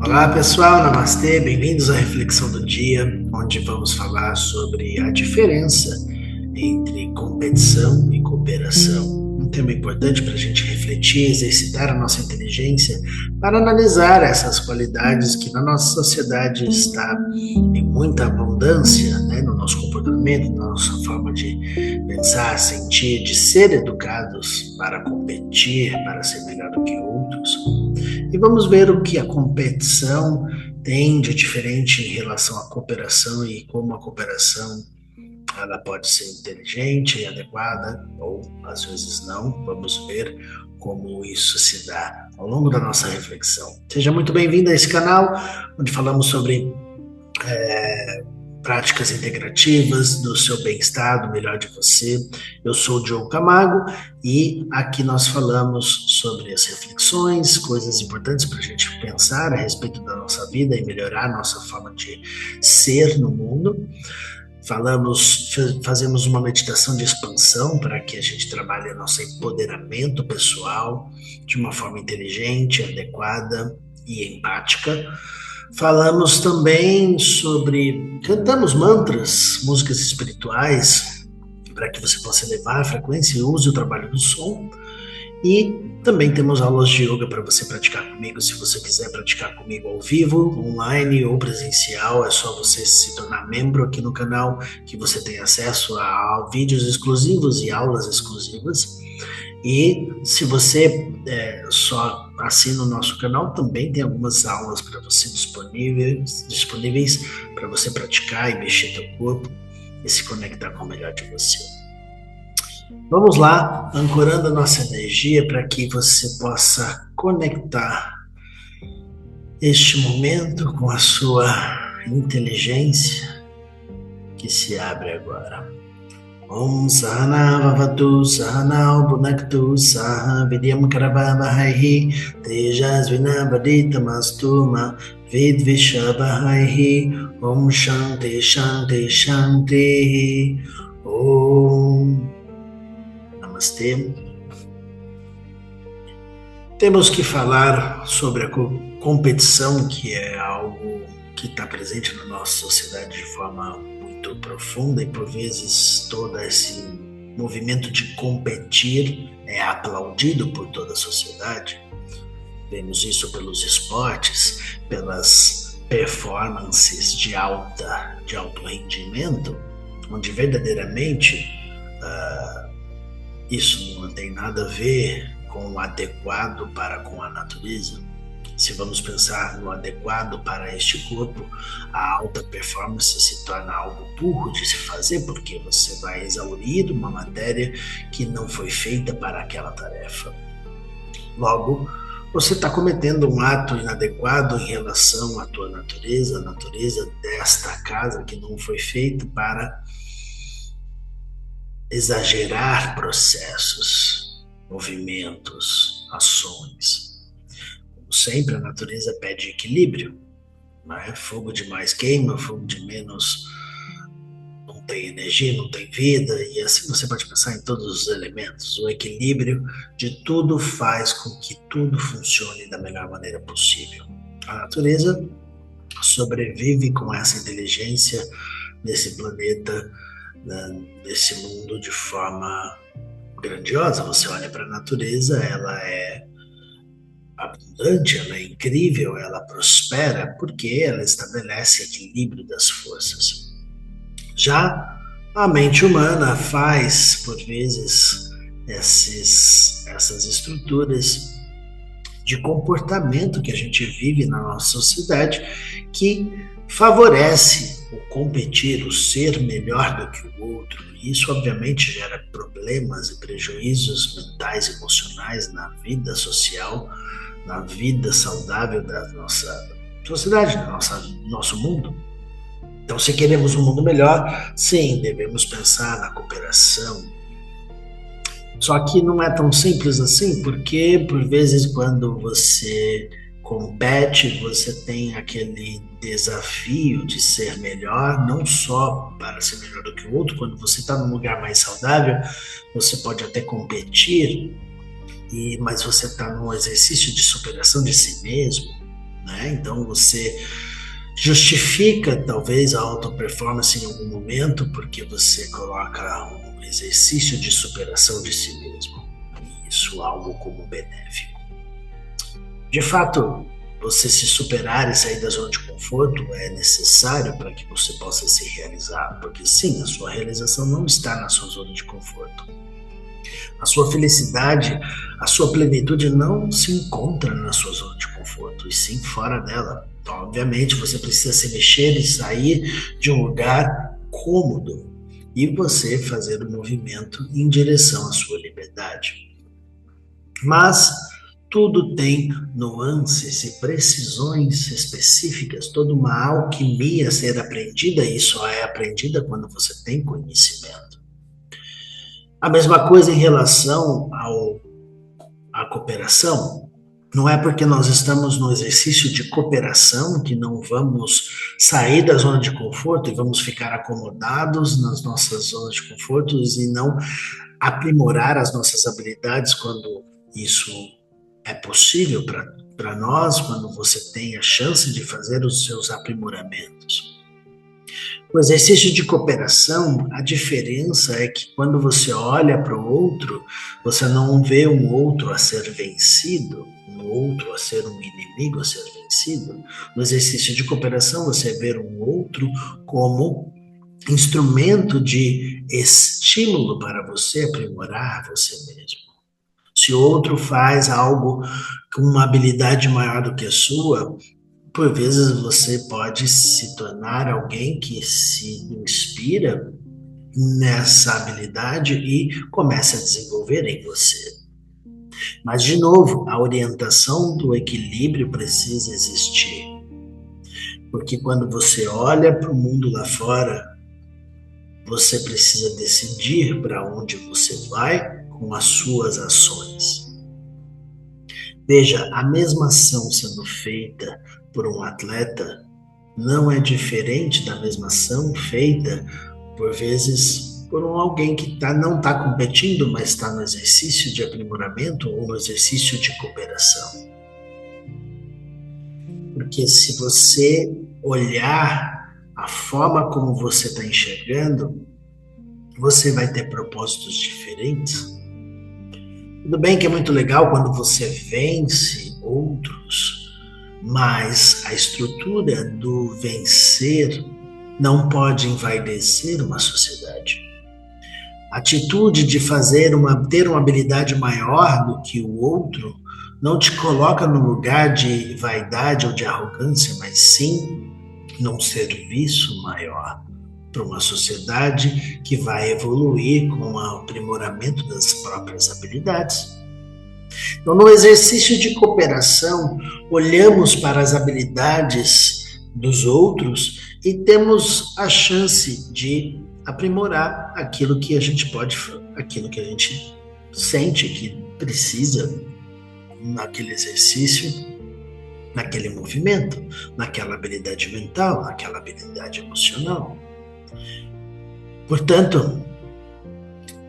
Olá pessoal, Namastê, bem-vindos à Reflexão do Dia, onde vamos falar sobre a diferença entre competição e cooperação. Um tema importante para a gente refletir, exercitar a nossa inteligência para analisar essas qualidades que na nossa sociedade está em muita abundância, né, no nosso comportamento, na nossa forma de pensar, sentir, de ser educados para competir, para ser melhor do que outros. E vamos ver o que a competição tem de diferente em relação à cooperação e como a cooperação ela pode ser inteligente e adequada ou às vezes não. Vamos ver como isso se dá ao longo da nossa reflexão. Seja muito bem-vindo a esse canal, onde falamos sobre práticas integrativas do seu bem-estar, do melhor de você. Eu sou o Diogo Camargo e aqui nós falamos sobre as reflexões, coisas importantes para a gente pensar a respeito da nossa vida e melhorar a nossa forma de ser no mundo. Fazemos uma meditação de expansão para que a gente trabalhe nosso empoderamento pessoal de uma forma inteligente, adequada e empática. Falamos também cantamos mantras, músicas espirituais, para que você possa elevar a frequência e use o trabalho do som. E também temos aulas de yoga para você praticar comigo, se você quiser praticar comigo ao vivo, online ou presencial. É só você se tornar membro aqui no canal, que você tem acesso a vídeos exclusivos e aulas exclusivas. E se você só assina o nosso canal, também tem algumas aulas para você disponíveis para você praticar e mexer teu corpo e se conectar com o melhor de você. Vamos lá, ancorando a nossa energia para que você possa conectar este momento com a sua inteligência que se abre agora. Om Sahana Vavatu Sahanao Bhunaktu Saha Vidyam Karavavahahi Tejasvinavaditamastu Ma Vidvishabhahi Om Shanti Shanti Shanti Om Namastê. Temos que falar sobre a competição, que é algo que está presente na nossa sociedade de forma muito profunda e por vezes todo esse movimento de competir é aplaudido por toda a sociedade. Vemos isso pelos esportes, pelas performances de alto rendimento, onde verdadeiramente isso não tem nada a ver com o adequado para com a natureza. Se vamos pensar no adequado para este corpo, a alta performance se torna algo burro de se fazer, porque você vai exaurir uma matéria que não foi feita para aquela tarefa. Logo, você está cometendo um ato inadequado em relação à tua natureza, a natureza desta casa que não foi feita para exagerar processos, movimentos, ações. Como sempre, a natureza pede equilíbrio, né? Fogo demais queima, fogo de menos não tem energia, não tem vida, e assim você pode pensar em todos os elementos. O equilíbrio de tudo faz com que tudo funcione da melhor maneira possível. A natureza sobrevive com essa inteligência nesse planeta, nesse mundo de forma grandiosa. Você olha para a natureza, ela é abundante, ela é incrível, ela prospera porque ela estabelece equilíbrio das forças. Já a mente humana faz, por vezes, essas estruturas de comportamento que a gente vive na nossa sociedade que favorece o competir, o ser melhor do que o outro. Isso, obviamente, gera problemas e prejuízos mentais e emocionais na vida social, na vida saudável da nossa sociedade, do nosso mundo. Então, se queremos um mundo melhor, sim, devemos pensar na cooperação. Só que não é tão simples assim, porque, por vezes, quando você compete, você tem aquele desafio de ser melhor, não só para ser melhor do que o outro. Quando você está num lugar mais saudável, você pode até competir, mas você está num exercício de superação de si mesmo, né? Então você justifica talvez a auto-performance em algum momento porque você coloca um exercício de superação de si mesmo. Isso algo como benéfico. De fato, você se superar e sair da zona de conforto é necessário para que você possa se realizar, porque sim, a sua realização não está na sua zona de conforto. A sua felicidade, a sua plenitude não se encontra na sua zona de conforto, e sim fora dela. Então, obviamente, você precisa se mexer e sair de um lugar cômodo e você fazer o movimento em direção à sua liberdade. Mas tudo tem nuances e precisões específicas, toda uma alquimia a ser aprendida, e só é aprendida quando você tem conhecimento. A mesma coisa em relação à cooperação. Não é porque nós estamos no exercício de cooperação que não vamos sair da zona de conforto e vamos ficar acomodados nas nossas zonas de conforto e não aprimorar as nossas habilidades quando isso é possível para nós, quando você tem a chance de fazer os seus aprimoramentos. O exercício de cooperação, a diferença é que quando você olha para o outro, você não vê um outro a ser vencido, um outro a ser um inimigo a ser vencido. No exercício de cooperação, você vê um outro como instrumento de estímulo para você aprimorar você mesmo. Se outro faz algo com uma habilidade maior do que a sua, por vezes você pode se tornar alguém que se inspira nessa habilidade e começa a desenvolver em você. Mas, de novo, a orientação do equilíbrio precisa existir. Porque quando você olha para o mundo lá fora, você precisa decidir para onde você vai com as suas ações. Veja, a mesma ação sendo feita por um atleta não é diferente da mesma ação feita, por vezes, por alguém que não está competindo, mas está no exercício de aprimoramento ou no exercício de cooperação. Porque se você olhar a forma como você está enxergando, você vai ter propósitos diferentes. Tudo bem que é muito legal quando você vence outros, mas a estrutura do vencer não pode envaidecer uma sociedade. A atitude de ter uma habilidade maior do que o outro não te coloca no lugar de vaidade ou de arrogância, mas sim num serviço maior para uma sociedade que vai evoluir com o aprimoramento das próprias habilidades. Então, no exercício de cooperação, olhamos para as habilidades dos outros e temos a chance de aprimorar aquilo que a gente pode, aquilo que a gente sente que precisa naquele exercício, naquele movimento, naquela habilidade mental, naquela habilidade emocional. Portanto,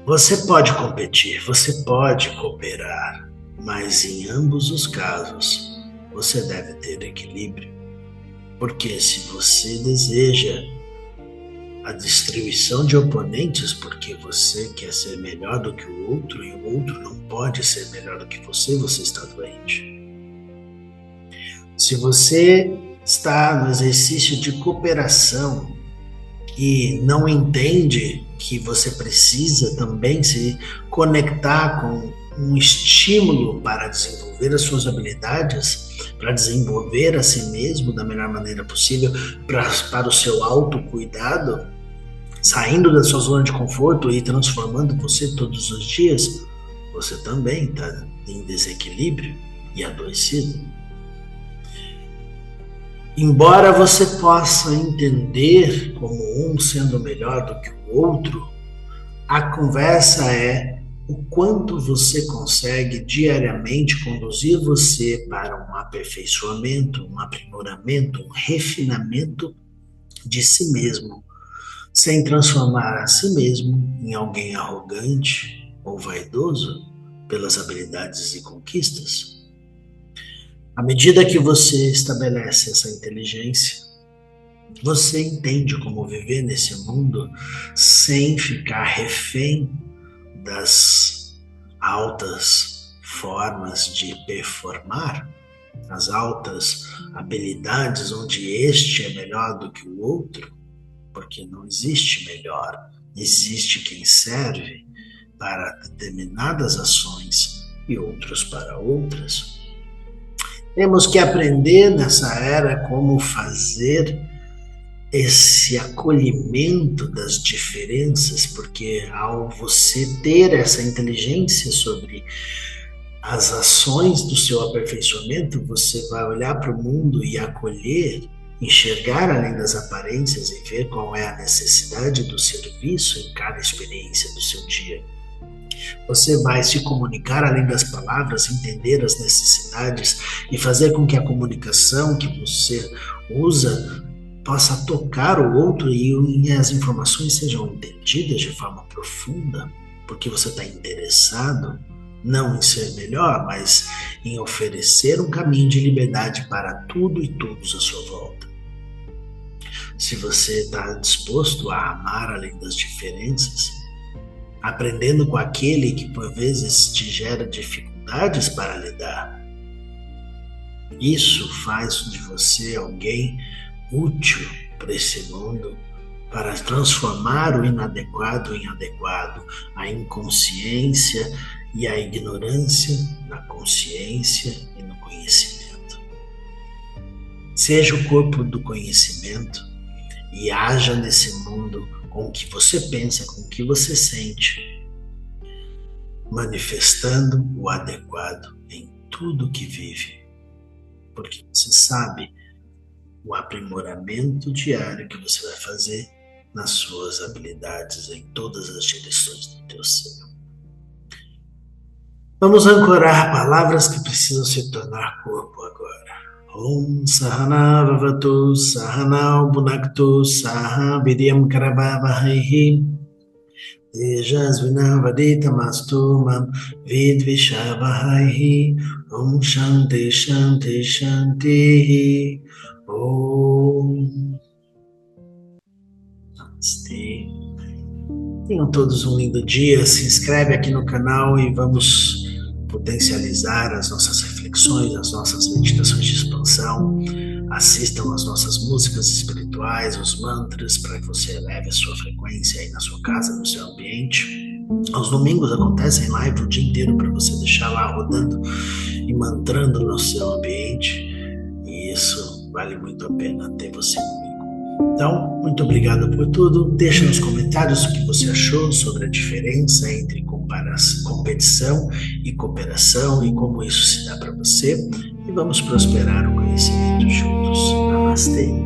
você pode competir, você pode cooperar, mas em ambos os casos você deve ter equilíbrio. Porque se você deseja a distribuição de oponentes porque você quer ser melhor do que o outro e o outro não pode ser melhor do que você está doente. Se você está no exercício de cooperação e não entende que você precisa também se conectar com um estímulo para desenvolver as suas habilidades, para desenvolver a si mesmo da melhor maneira possível, para o seu autocuidado, saindo da sua zona de conforto e transformando você todos os dias, você também está em desequilíbrio e adoecido. Embora você possa entender como um sendo melhor do que o outro, a conversa é o quanto você consegue diariamente conduzir você para um aperfeiçoamento, um aprimoramento, um refinamento de si mesmo, sem transformar a si mesmo em alguém arrogante ou vaidoso pelas habilidades e conquistas. À medida que você estabelece essa inteligência, você entende como viver nesse mundo sem ficar refém das altas formas de performar, as altas habilidades onde este é melhor do que o outro, porque não existe melhor, existe quem serve para determinadas ações e outros para outras. Temos que aprender nessa era como fazer esse acolhimento das diferenças, porque ao você ter essa inteligência sobre as ações do seu aperfeiçoamento, você vai olhar para o mundo e acolher, enxergar além das aparências e ver qual é a necessidade do serviço em cada experiência do seu dia. Você vai se comunicar além das palavras, entender as necessidades e fazer com que a comunicação que você usa possa tocar o outro e as informações sejam entendidas de forma profunda, porque você está interessado não em ser melhor, mas em oferecer um caminho de liberdade para tudo e todos à sua volta. Se você está disposto a amar além das diferenças, aprendendo com aquele que por vezes te gera dificuldades para lidar, isso faz de você alguém útil para esse mundo, para transformar o inadequado em adequado, a inconsciência e a ignorância na consciência e no conhecimento. Seja o corpo do conhecimento e haja nesse mundo com o que você pensa, com o que você sente, manifestando o adequado em tudo que vive, porque você sabe o aprimoramento diário que você vai fazer nas suas habilidades em todas as direções do teu ser. Vamos ancorar palavras que precisam se tornar corpo agora. Om Sahana Vavatu Sahana Bhunaktu Saha Viryam Karavavahahi Tejasvinavaditamastu Mam Vidvishavahahi Om Shanti Shanti Shanti Om Namastê. Tenham todos um lindo dia. Se inscreve aqui no canal e vamos potencializar as nossas reflexões, as nossas meditações de expansão. Assistam as nossas músicas espirituais, os mantras, para que você eleve a sua frequência aí na sua casa, no seu ambiente. Aos domingos acontecem live o dia inteiro para você deixar lá rodando e mantrando no seu ambiente. E isso vale muito a pena ter você comigo. Então, muito obrigado por tudo. Deixa nos comentários o que você achou sobre a diferença entre competição e cooperação e como isso se dá para você. E vamos prosperar o conhecimento juntos. Namastê.